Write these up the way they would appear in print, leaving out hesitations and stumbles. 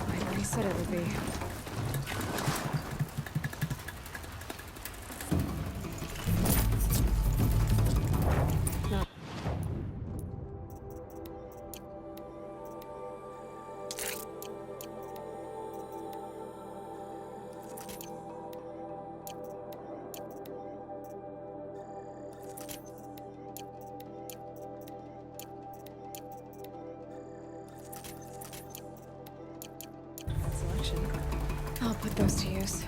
Like I said it would be. No. Selection. I'll put those to use.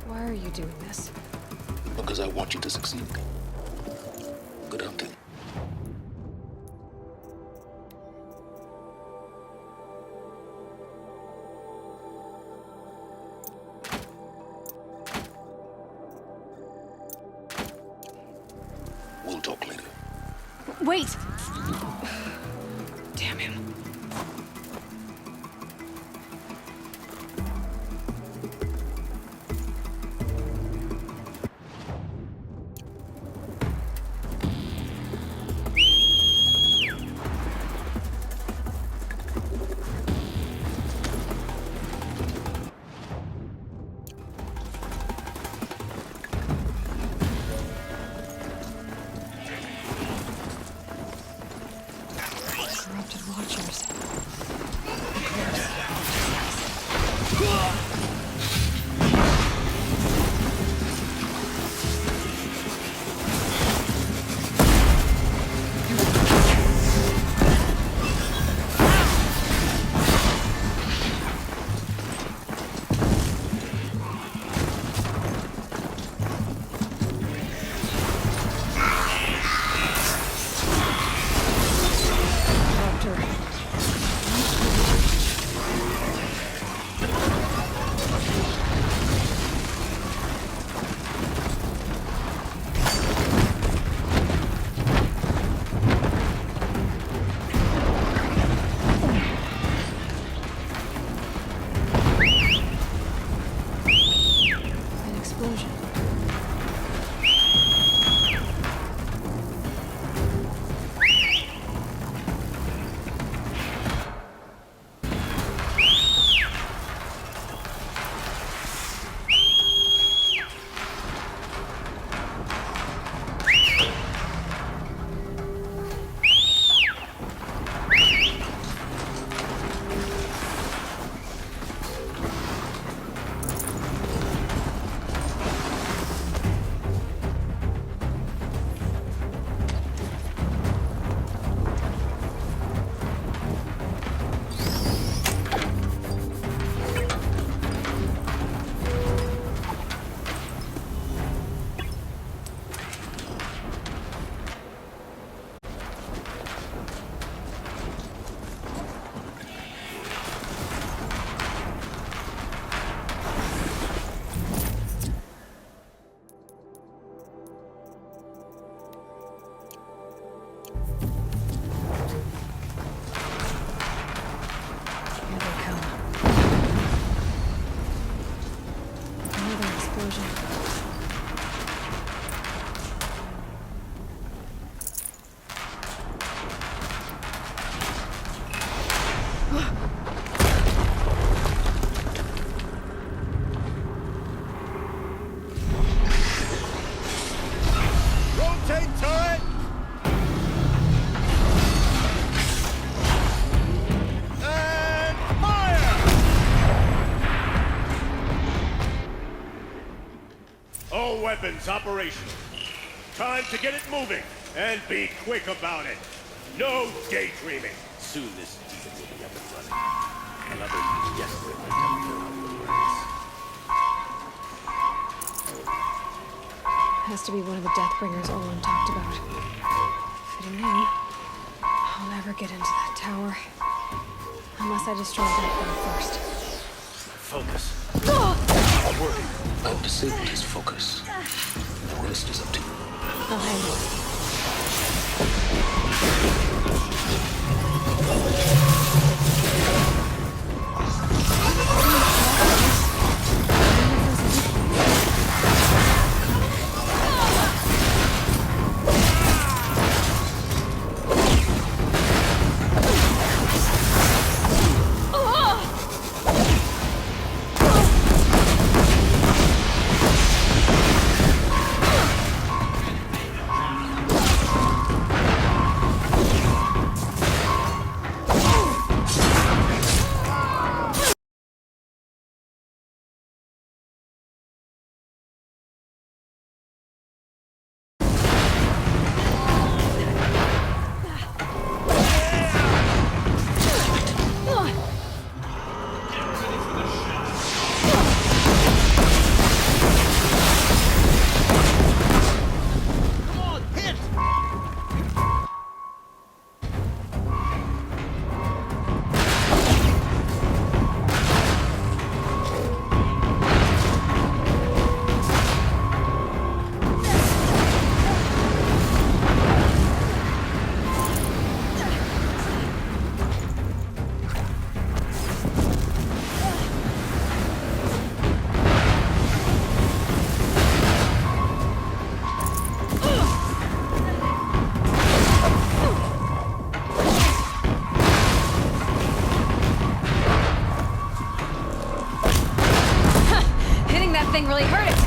Why are you doing this? Because I want you to succeed. Good hunting. We'll talk later. Wait! Damn him. Corrupted watchers. An explosion. Here they come. Another explosion. Rotate turret! And fire! All weapons operational. Time to get it moving, and be quick about it. No daydreaming. Soon this demon will be up and running. Another desperate attempt to help the brains. Has to be one of the Deathbringers Olin talked about. Fitting in. I'll never get into that tower. Unless I destroy that thing first. Focus. Working. I've disabled his focus. The rest is up to you. I'll handle it. Thing really hurt it.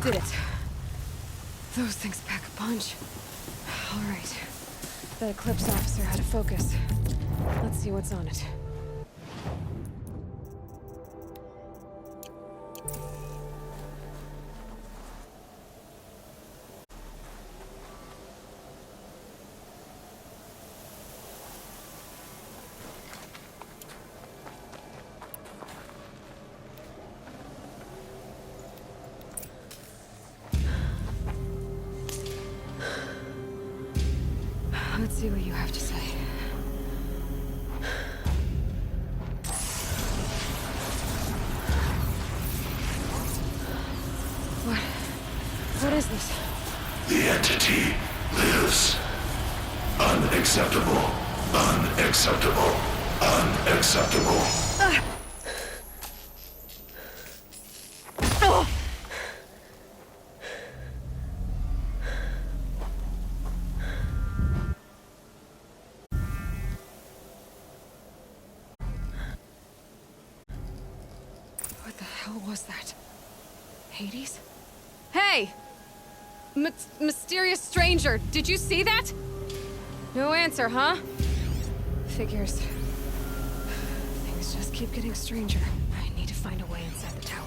Did it. Those things pack a punch. All right. That Eclipse officer had a focus. Let's see what's on it. Let's see what you have to say. What is this? The entity lives. Unacceptable. Unacceptable. Unacceptable. What the hell was that? Hades? Hey! Mysterious stranger, did you see that? No answer, huh? Figures. Things just keep getting stranger. I need to find a way inside the tower.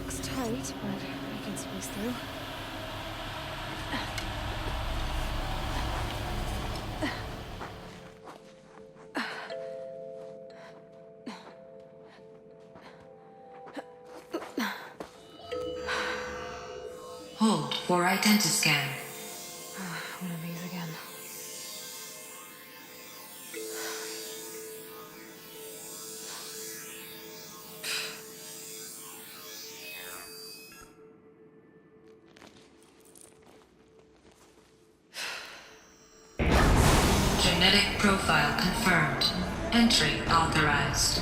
Looks tight, but I can squeeze through. Hold for identiscan. One of these again. Genetic profile confirmed. Entry authorized.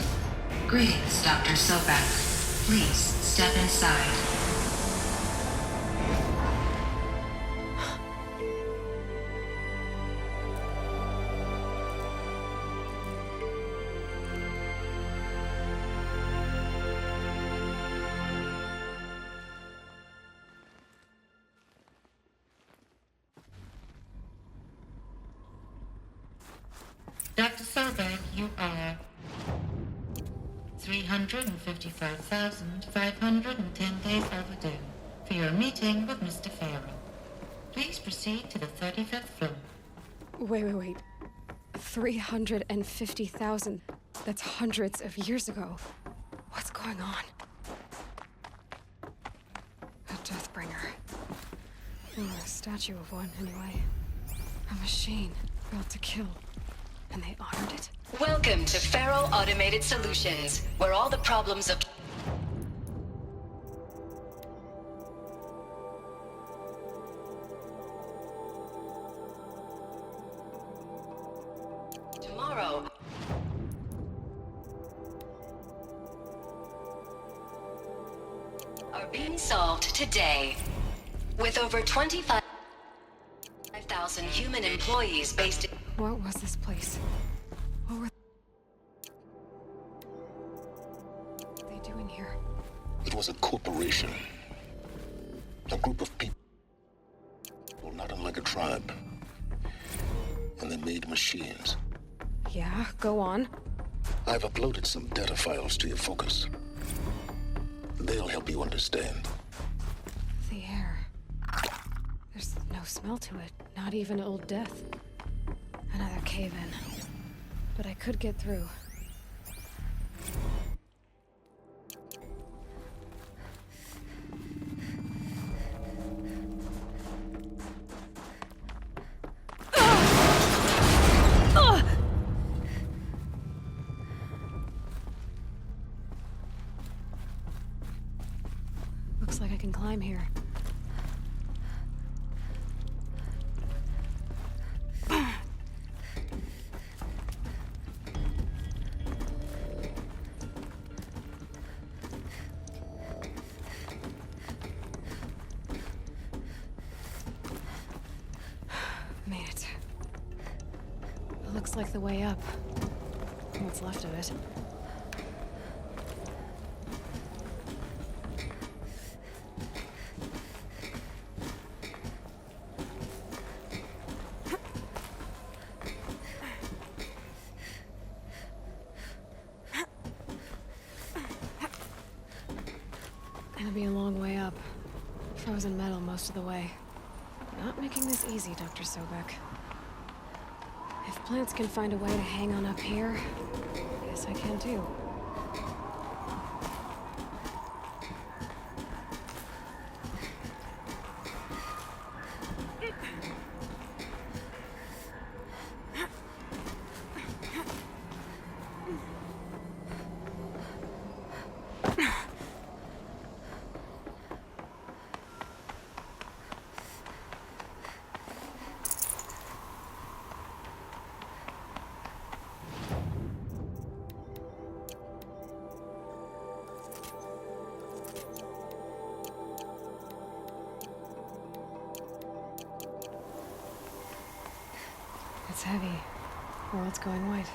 Greetings, Dr. Sobek. Please step inside. Dr. Sobek, you are 355,510 days overdue for your meeting with Mr. Farrell. Please proceed to the 35th floor. Wait. 350,000. That's hundreds of years ago. What's going on? A Deathbringer. Or a statue of one, anyway. A machine built to kill. And they honored it? Welcome to Farrell Automated Solutions, where all the problems of tomorrow are being solved today. With over 25,000 human employees based in... What was this place? What were they doing here? It was a corporation. A group of people, not unlike a tribe. And they made machines. Yeah, go on. I've uploaded some data files to your focus. They'll help you understand. The air. There's no smell to it. Not even Old Death. Another cave-in. But I could get through. Looks like I can climb here. Made it. It looks like the way up. What's left of it. It'll be a long way up. Frozen metal most of the way. Not making this easy, Dr. Sobek. If plants can find a way to hang on up here, I guess I can too. It's heavy. World's going white.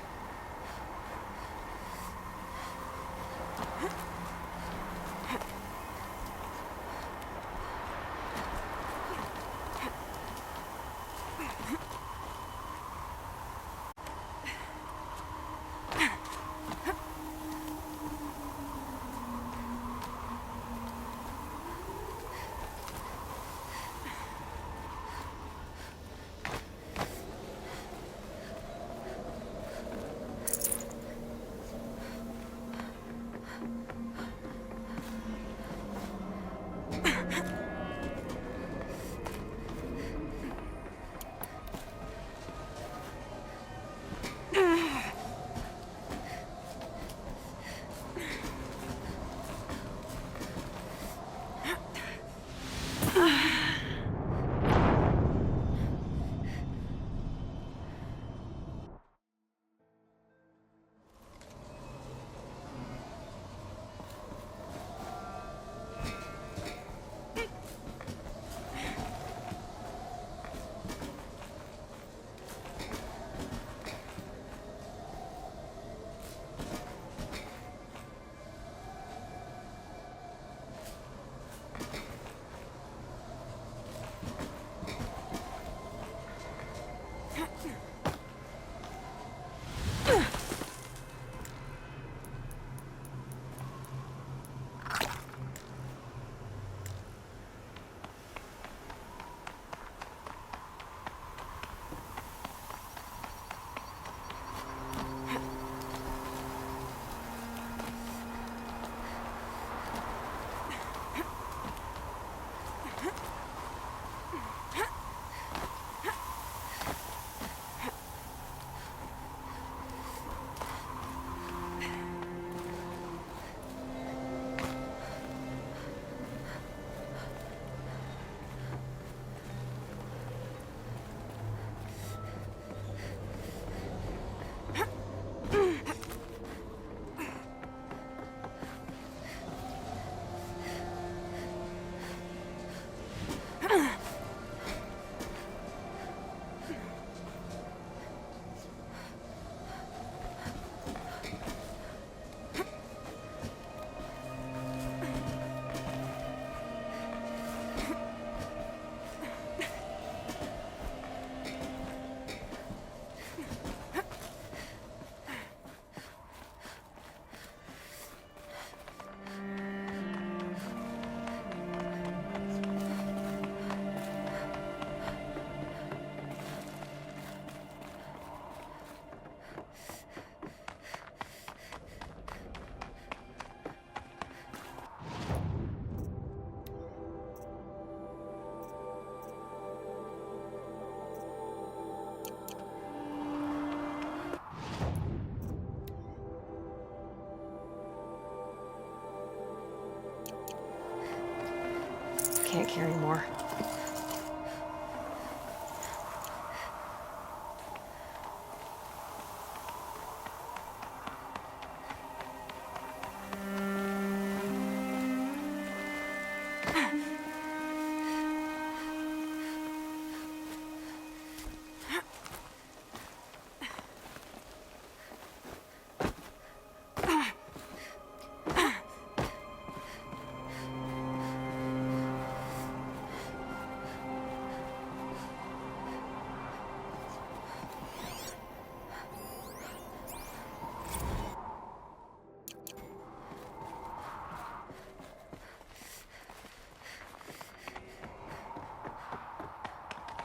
Can't carry more.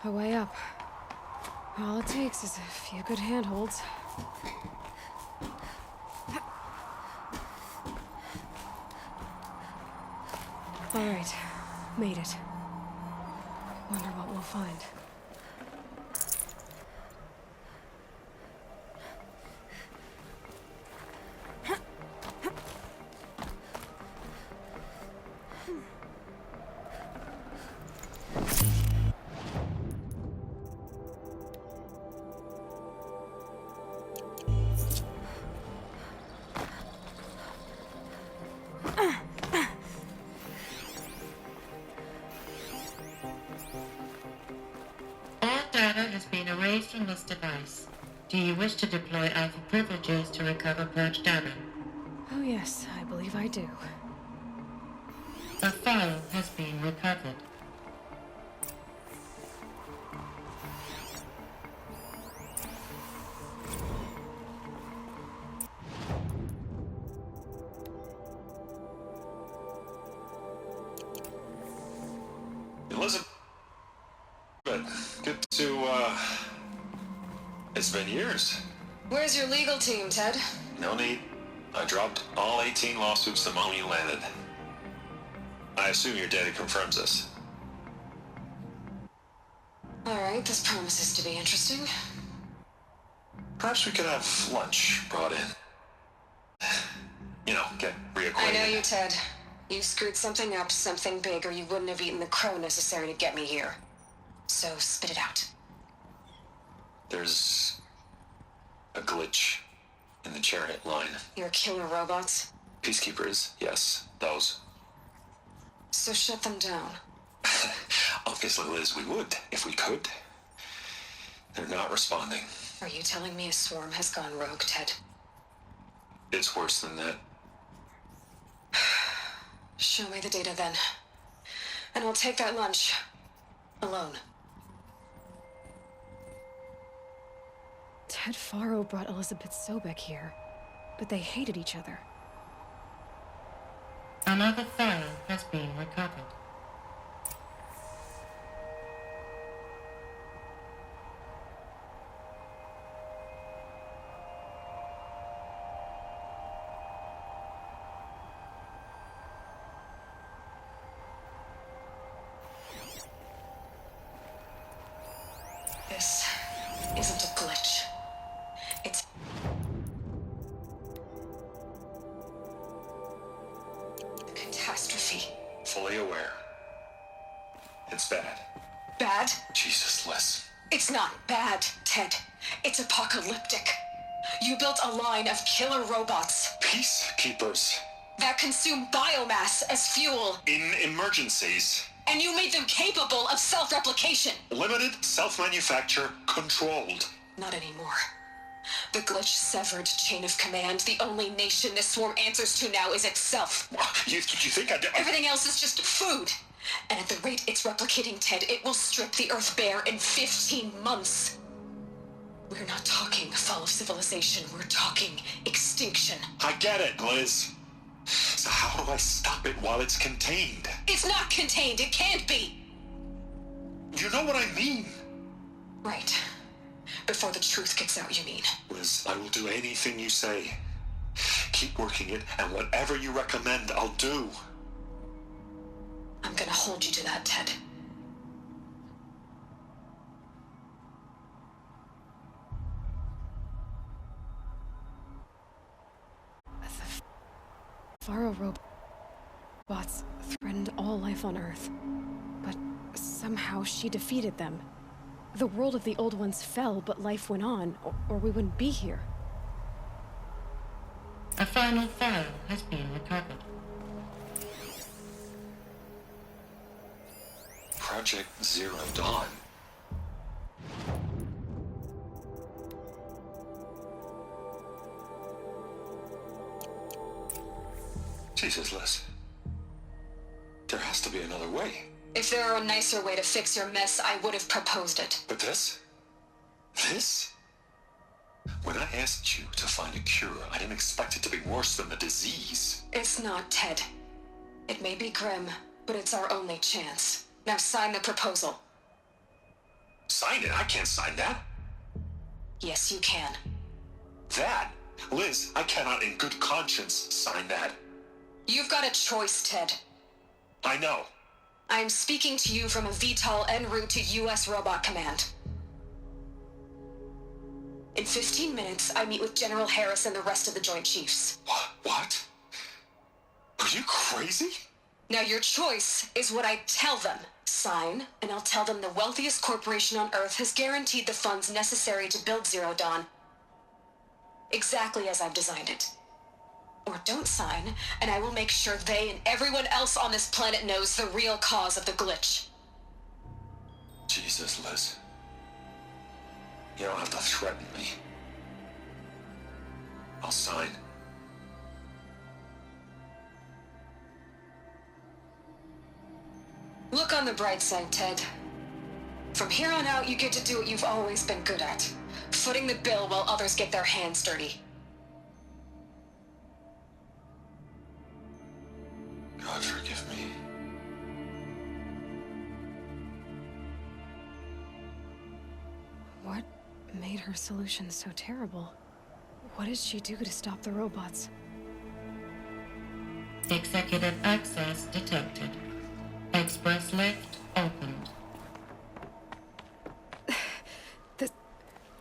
A way up. All it takes is a few good handholds. All right, made it. Wonder what we'll find. raised from this device. Do you wish to deploy Alpha privileges to recover purged data? Oh yes, I believe I do. A file has been recovered. Elizabeth, good to, it's been years. Where's your legal team, Ted? No need. I dropped all 18 lawsuits the moment you landed. I assume your data confirms this. Alright, this promises to be interesting. Perhaps we could have lunch brought in. You know, get I reacquainted. know you, Ted. You screwed something up, something big, or you wouldn't have eaten the crow necessary to get me here. So spit it out. There's a glitch in the chariot line. Your killer robots? Peacekeepers, yes, those. So shut them down. Obviously, Liz, we would, if we could. They're not responding. Are you telling me a swarm has gone rogue, Ted? It's worse than that. Show me the data then. And I'll take that lunch. Alone. Ted Faro brought Elizabeth Sobek here, but they hated each other. Another file has been recovered. This isn't a glitch. It's... a catastrophe. Fully aware. It's bad. Bad? Jesus, Liz. It's not bad, Ted. It's apocalyptic. You built a line of killer robots Peacekeepers. that consume biomass as fuel, In emergencies. and you made them capable of self-replication. Limited, self-manufacture, controlled. Not anymore. The glitch severed chain of command. The only nation this swarm answers to now is itself. You think I did? Everything else is just food. And at the rate it's replicating, Ted, it will strip the Earth bare in 15 months. We're not talking fall of civilization. We're talking extinction. I get it, Liz. So how do I stop it while it's contained? It's not contained. It can't be. You know what I mean? Right. Before the truth gets out, you mean? Liz, I will do anything you say. Keep working it, and whatever you recommend, I'll do. I'm gonna hold you to that, Ted. Faro robots threatened all life on Earth, but somehow she defeated them. The world of the old ones fell, but life went on, or we wouldn't be here. A final file has been recovered. Project Zero Dawn. Jesus, Liz. There has to be another way. If there were a nicer way to fix your mess, I would have proposed it. But this? This? When I asked you to find a cure, I didn't expect it to be worse than the disease. It's not, Ted. It may be grim, but it's our only chance. Now sign the proposal. Sign it? I can't sign that. Yes, you can. That? Liz, I cannot in good conscience sign that. You've got a choice, Ted. I know. I am speaking to you from a VTOL en route to U.S. Robot Command. In 15 minutes, I meet with General Harris and the rest of the Joint Chiefs. What? Are you crazy? Now your choice is what I tell them. Sign, and I'll tell them the wealthiest corporation on Earth has guaranteed the funds necessary to build Zero Dawn. Exactly as I've designed it. Or don't sign, and I will make sure they and everyone else on this planet knows the real cause of the glitch. Jesus, Liz. You don't have to threaten me. I'll sign. Look on the bright side, Ted. From here on out, you get to do what you've always been good at. Footing the bill while others get their hands dirty. God forgive me. What made her solution so terrible? What did she do to stop the robots? Executive access detected. Express lift opened.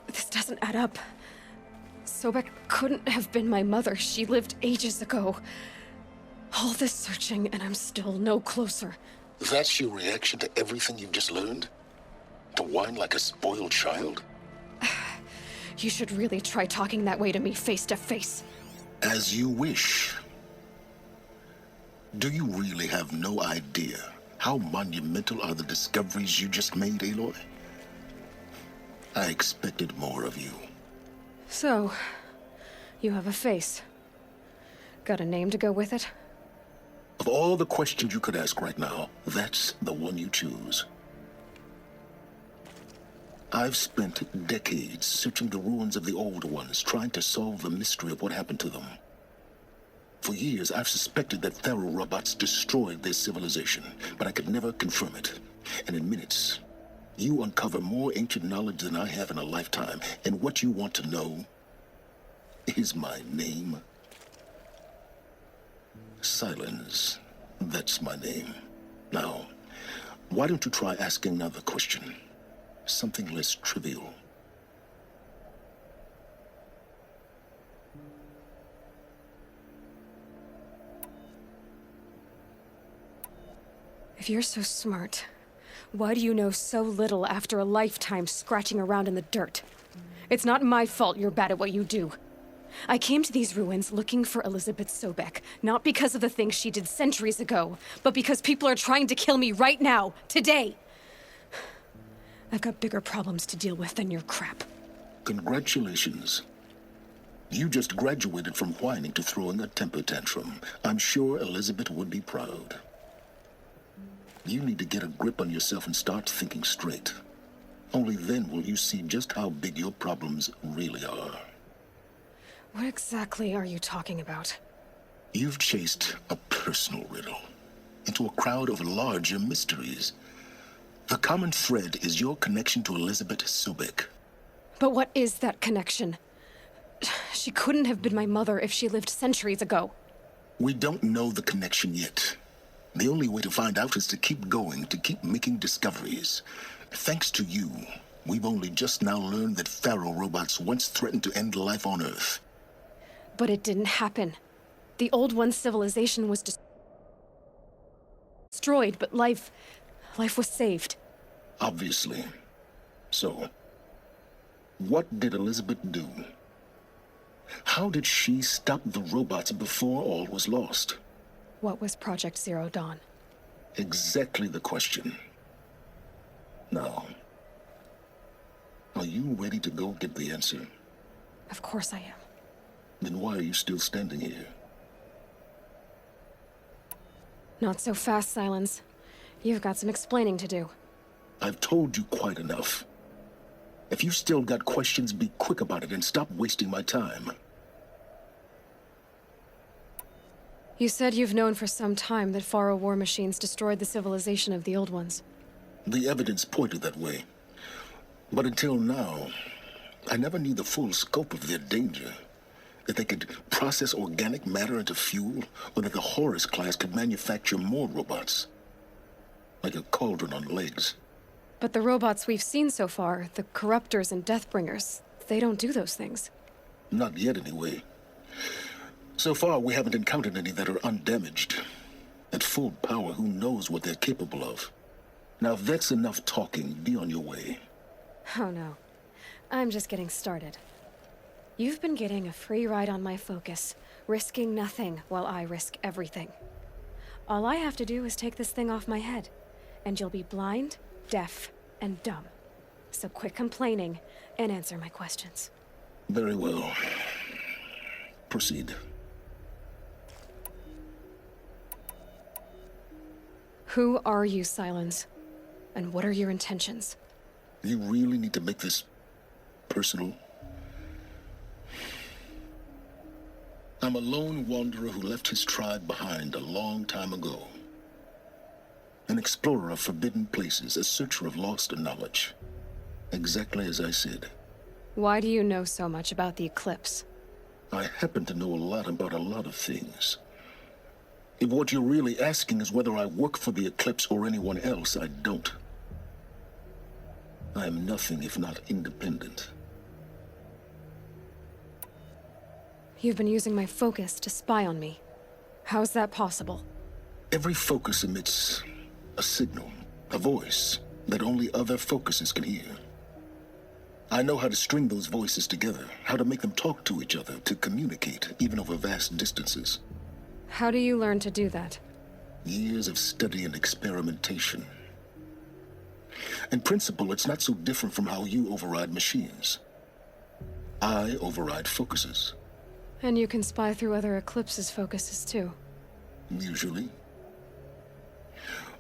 This doesn't add up. Sobek couldn't have been my mother. She lived ages ago. All this searching, and I'm still no closer. That's your reaction to everything you've just learned? To whine like a spoiled child? You should really try talking that way to me face to face. As you wish. Do you really have no idea how monumental are the discoveries you just made, Aloy? I expected more of you. So, you have a face. Got a name to go with it? Of all the questions you could ask right now, that's the one you choose. I've spent decades searching the ruins of the old ones, trying to solve the mystery of what happened to them. For years, I've suspected that Faro robots destroyed their civilization, but I could never confirm it. And in minutes, you uncover more ancient knowledge than I have in a lifetime. And what you want to know is my name. Silence. That's my name. Now, why don't you try asking another question? Something less trivial. If you're so smart, why do you know so little after a lifetime scratching around in the dirt? It's not my fault you're bad at what you do. I came to these ruins looking for Elizabeth Sobek, not because of the things she did centuries ago, but because people are trying to kill me right now, today. I've got bigger problems to deal with than your crap. Congratulations. You just graduated from whining to throwing a temper tantrum. I'm sure Elizabeth would be proud. You need to get a grip on yourself and start thinking straight. Only then will you see just how big your problems really are. What exactly are you talking about? You've chased a personal riddle into a crowd of larger mysteries. The common thread is your connection to Elizabeth Sobek. But what is that connection? She couldn't have been my mother if she lived centuries ago. We don't know the connection yet. The only way to find out is to keep going, to keep making discoveries. Thanks to you, we've only just now learned that Faro robots once threatened to end life on Earth. But it didn't happen. The Old One's civilization was destroyed, but life was saved. Obviously. So, what did Elizabeth do? How did she stop the robots before all was lost? What was Project Zero Dawn? Exactly the question. Now, are you ready to go get the answer? Of course I am. Then why are you still standing here? Not so fast, Silence. You've got some explaining to do. I've told you quite enough. If you've still got questions, be quick about it and stop wasting my time. You said you've known for some time that Faro war machines destroyed the civilization of the Old Ones. The evidence pointed that way. But until now, I never knew the full scope of their danger. That they could process organic matter into fuel, or that the Horus class could manufacture more robots. Like a cauldron on legs. But the robots we've seen so far, the Corruptors and Deathbringers, they don't do those things. Not yet, anyway. So far, we haven't encountered any that are undamaged. At full power, who knows what they're capable of? Now, if that's enough talking, be on your way. Oh no. I'm just getting started. You've been getting a free ride on my focus, risking nothing while I risk everything. All I have to do is take this thing off my head, and you'll be blind, deaf, and dumb. So quit complaining and answer my questions. Very well. Proceed. Who are you, Silence? And what are your intentions? You really need to make this personal? I'm a lone wanderer who left his tribe behind a long time ago. An explorer of forbidden places, a searcher of lost knowledge. Exactly as I said. Why do you know so much about the eclipse? I happen to know a lot about a lot of things. If what you're really asking is whether I work for the Eclipse or anyone else, I don't. I am nothing if not independent. You've been using my focus to spy on me. How's that possible? Every focus emits a signal, a voice that only other focuses can hear. I know how to string those voices together, how to make them talk to each other, to communicate, even over vast distances. How do you learn to do that? Years of study and experimentation. In principle, it's not so different from how you override machines. I override focuses. And you can spy through other Eclipse's focuses too. Usually.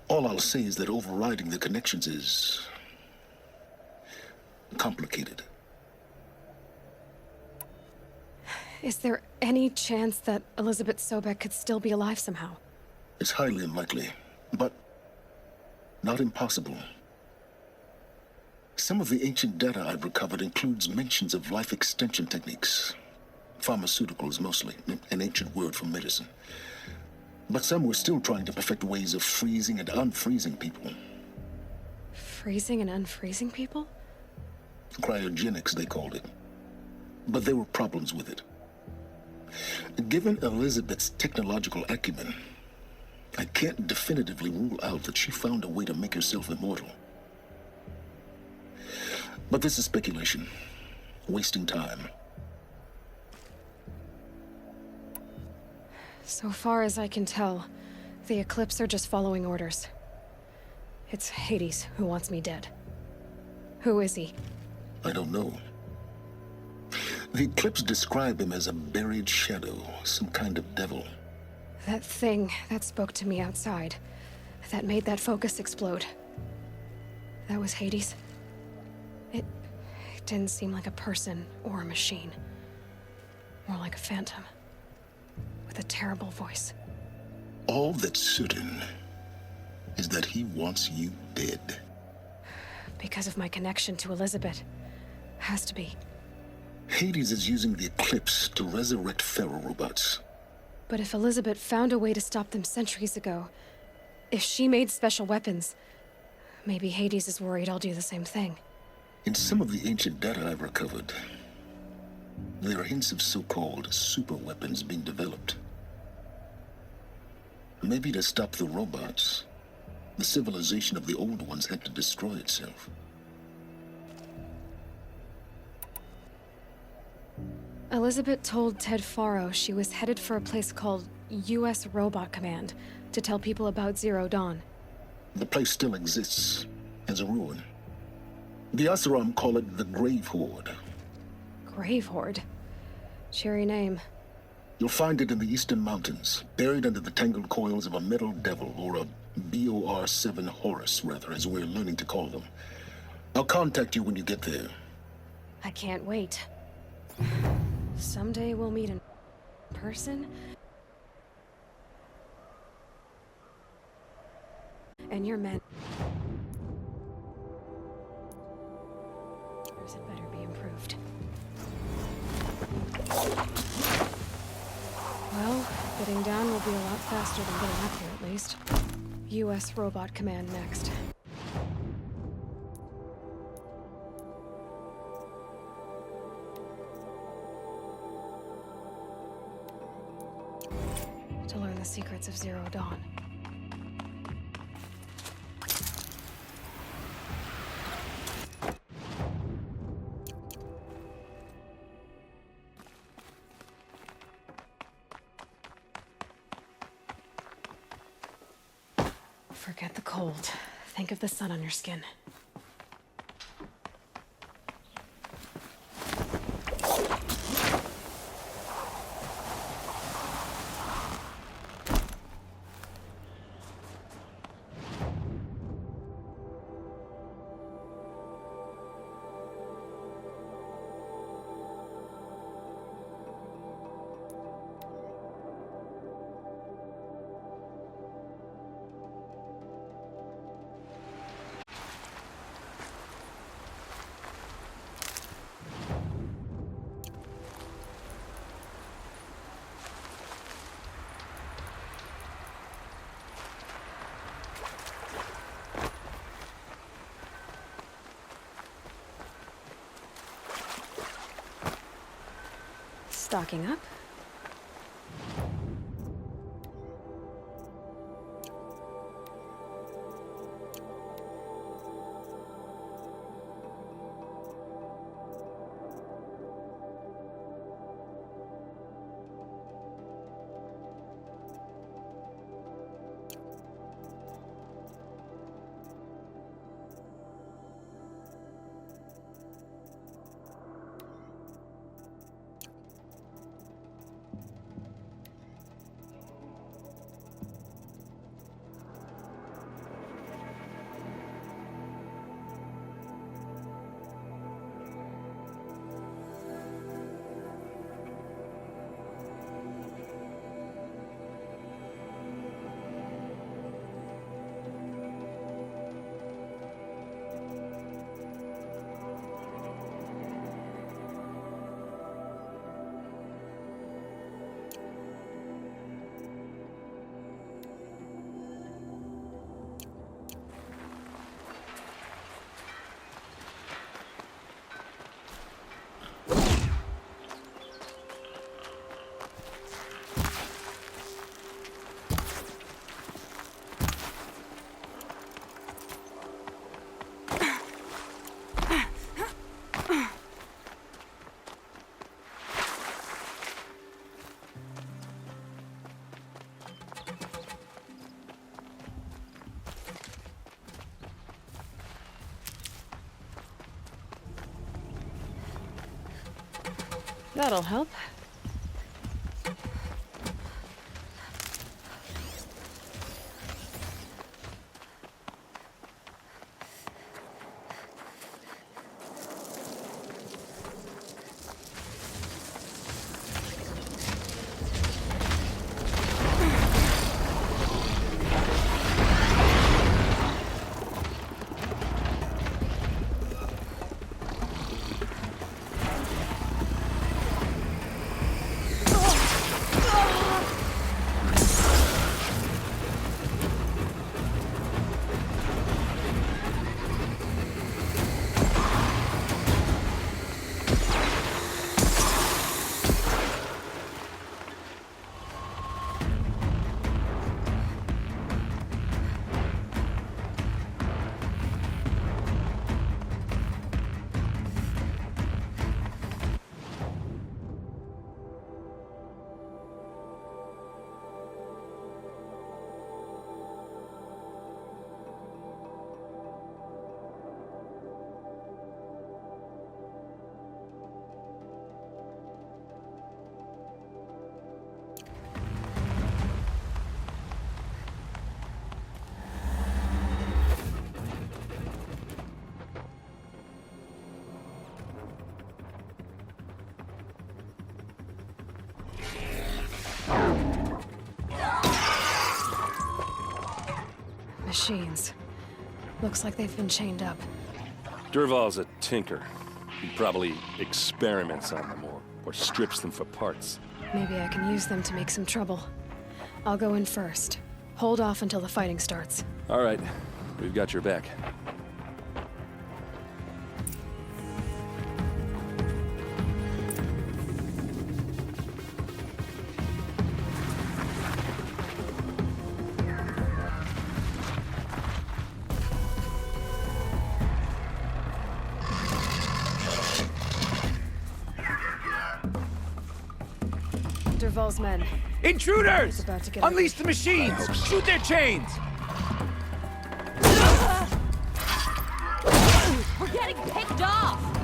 All I'll say is that overriding the connections is complicated. Is there any chance that Elizabeth Sobek could still be alive somehow? It's highly unlikely, but not impossible. Some of the ancient data I've recovered includes mentions of life extension techniques. Pharmaceuticals, mostly, an ancient word for medicine. But some were still trying to perfect ways of freezing and unfreezing people. Freezing and unfreezing people? Cryogenics, they called it. But there were problems with it. Given Elizabeth's technological acumen, I can't definitively rule out that she found a way to make herself immortal. But this is speculation. Wasting time. So far as I can tell, the Eclipse are just following orders. It's Hades who wants me dead. Who is he? I don't know. The Eclipse describe him as a buried shadow, some kind of devil. That thing that spoke to me outside, that made that focus explode. That was Hades? It didn't seem like a person or a machine. More like a phantom. With a terrible voice. All that's certain is that he wants you dead. Because of my connection to Elizabeth. Has to be. Hades is using the Eclipse to resurrect feral robots. But if Elizabeth found a way to stop them centuries ago, if she made special weapons, maybe Hades is worried I'll do the same thing. In some of the ancient data I've recovered, there are hints of so-called super weapons being developed. Maybe to stop the robots, the civilization of the old ones had to destroy itself. Elizabeth told Ted Faro she was headed for a place called U.S. Robot Command to tell people about Zero Dawn. The place still exists as a ruin. The Asaram call it the Grave Horde. Grave Horde? Cheery name. You'll find it in the Eastern Mountains, buried under the tangled coils of a metal devil, or a BOR-7 Horus, rather, as we're learning to call them. I'll contact you when you get there. I can't wait. Someday we'll meet in person. And your men. Yours had better be improved. Well, getting down will be a lot faster than getting up here, at least. U.S. Robot Command next. To learn the secrets of Zero Dawn. Forget the cold. Think of the sun on your skin. stocking up. That'll help. Machines. Looks like they've been chained up. Durval's a tinker. He probably experiments on them or strips them for parts. Maybe I can use them to make some trouble. I'll go in first. Hold off until the fighting starts. All right, we've got your back. Durval's men. Intruders! He's about to get Unleash the machines! Shoot their chains! We're getting picked off!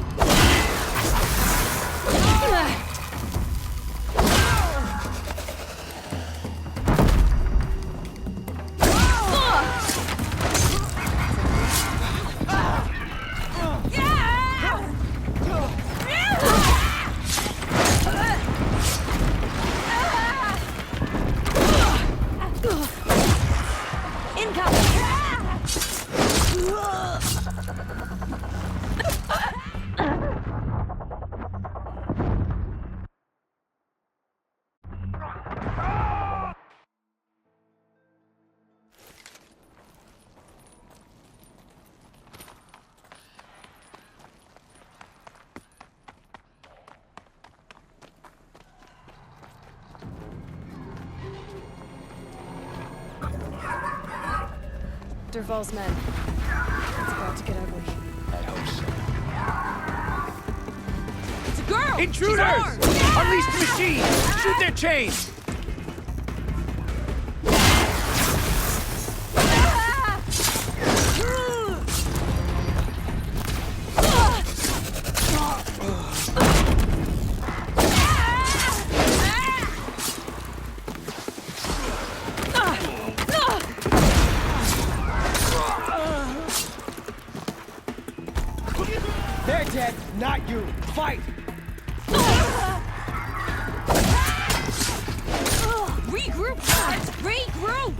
Derval's men. It's about to get ugly. I hope so. It's a girl! Intruders! Unleash the machines! Shoot their chains! They're dead, not you! Fight! Regroup, guys! Regroup!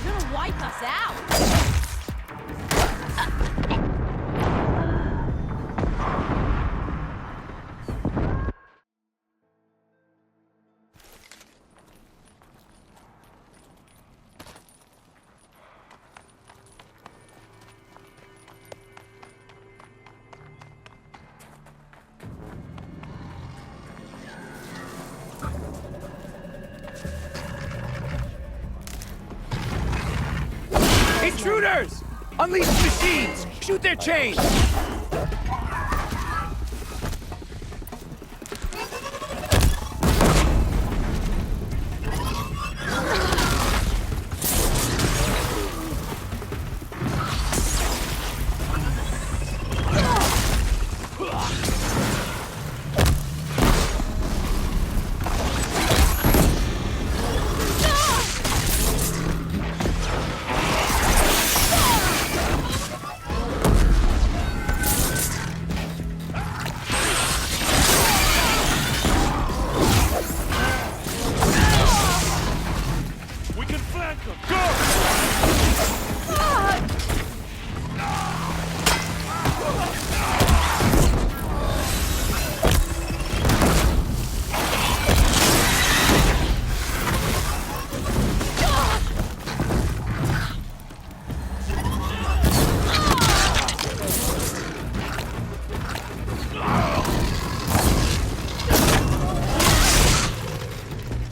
You're gonna wipe us out! Intruders! Unleash the machines! Shoot their chains!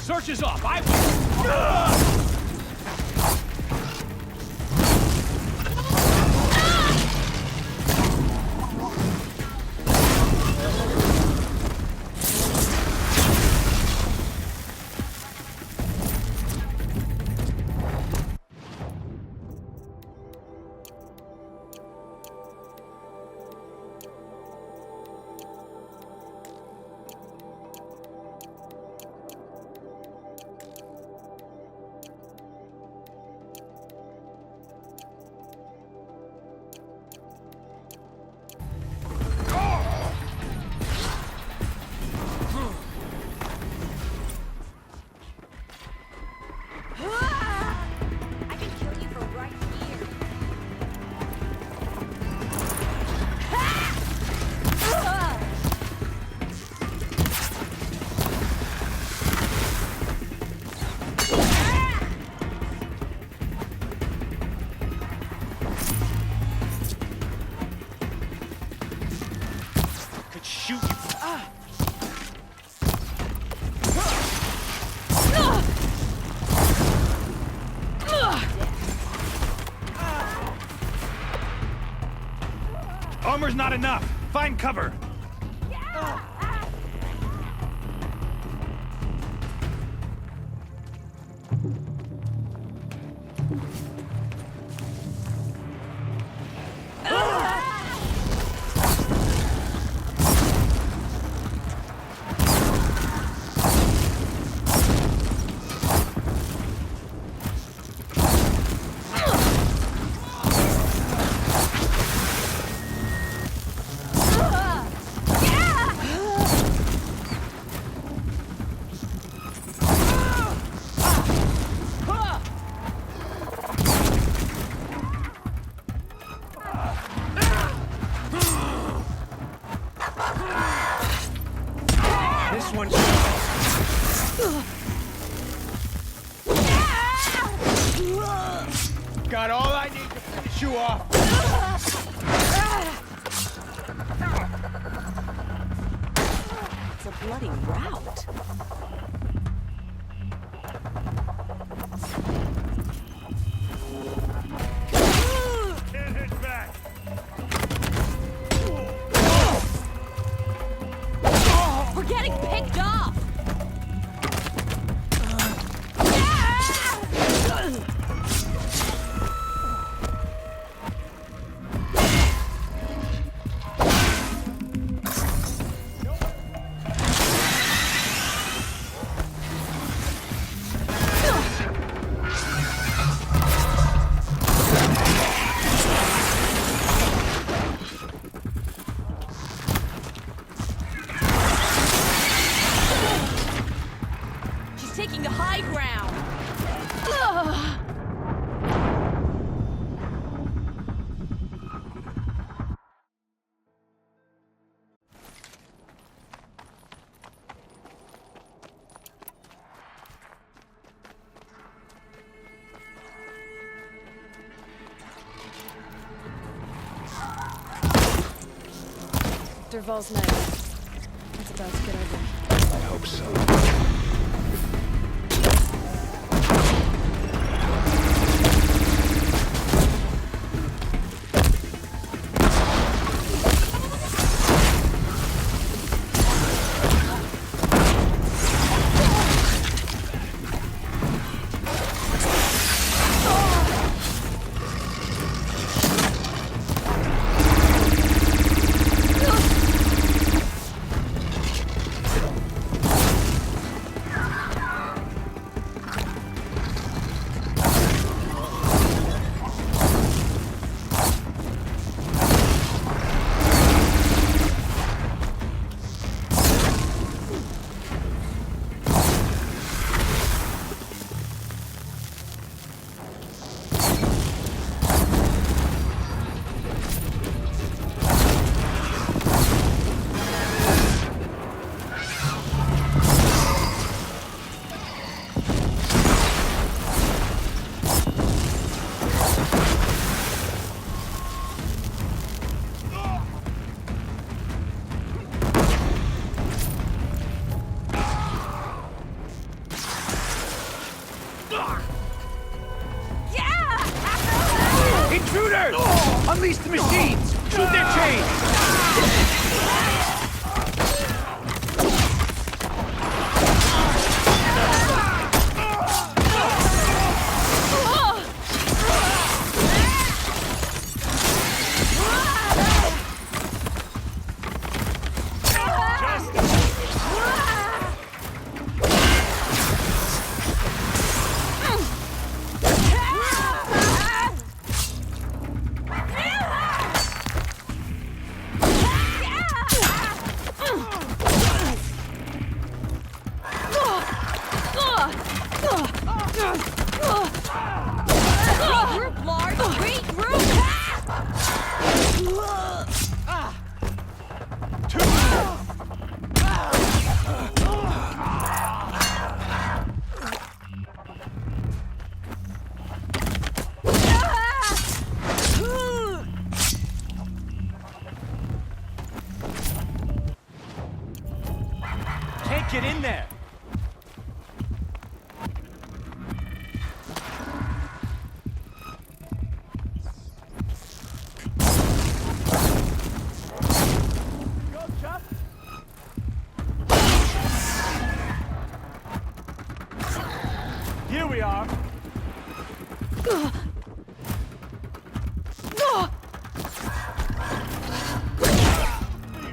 Search is off. I will. shoot you. Armor's not enough. Find cover. This one. Got all I need to finish you off. It's a bloody rout. Can't hit back. We're getting picked off. She's taking the high ground. Derval's night. It's about to get ugly. I hope so. Get in there! Go, Chuck! Here we are!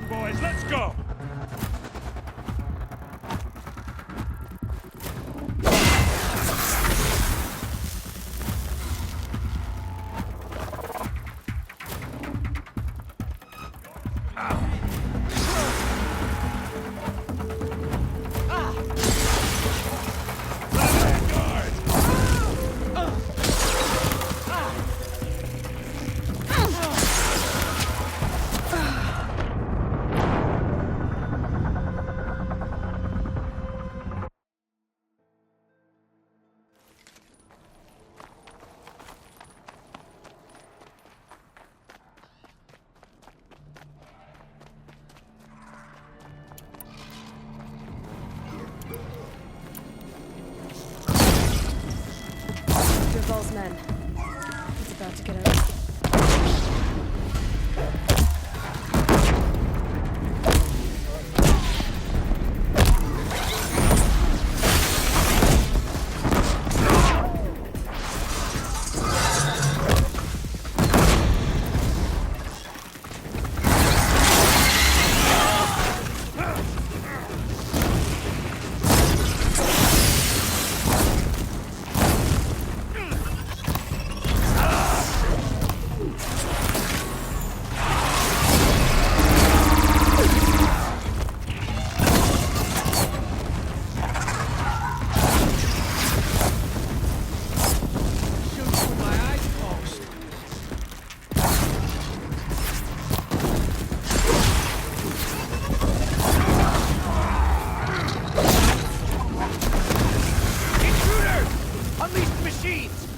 Boys, let's go! Duval's men. He's about to get out.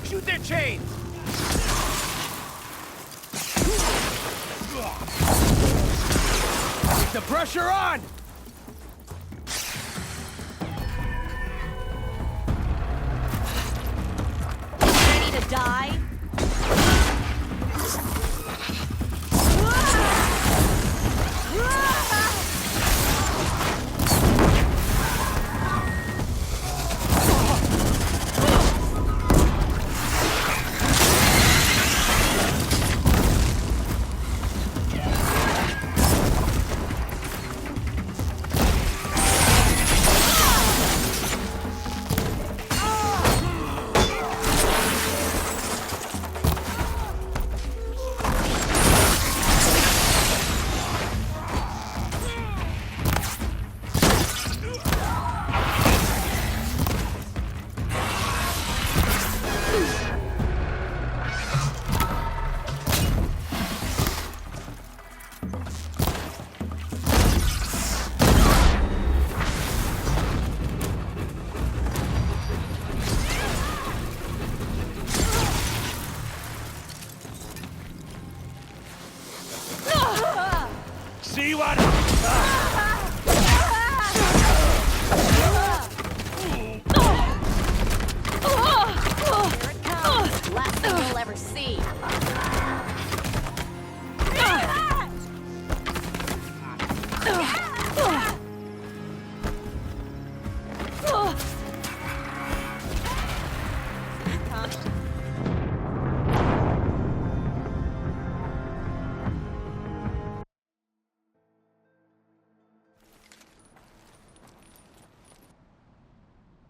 Shoot their chains! Keep the pressure on! Ready to die? See what? Here it comes. Last thing you'll ever see.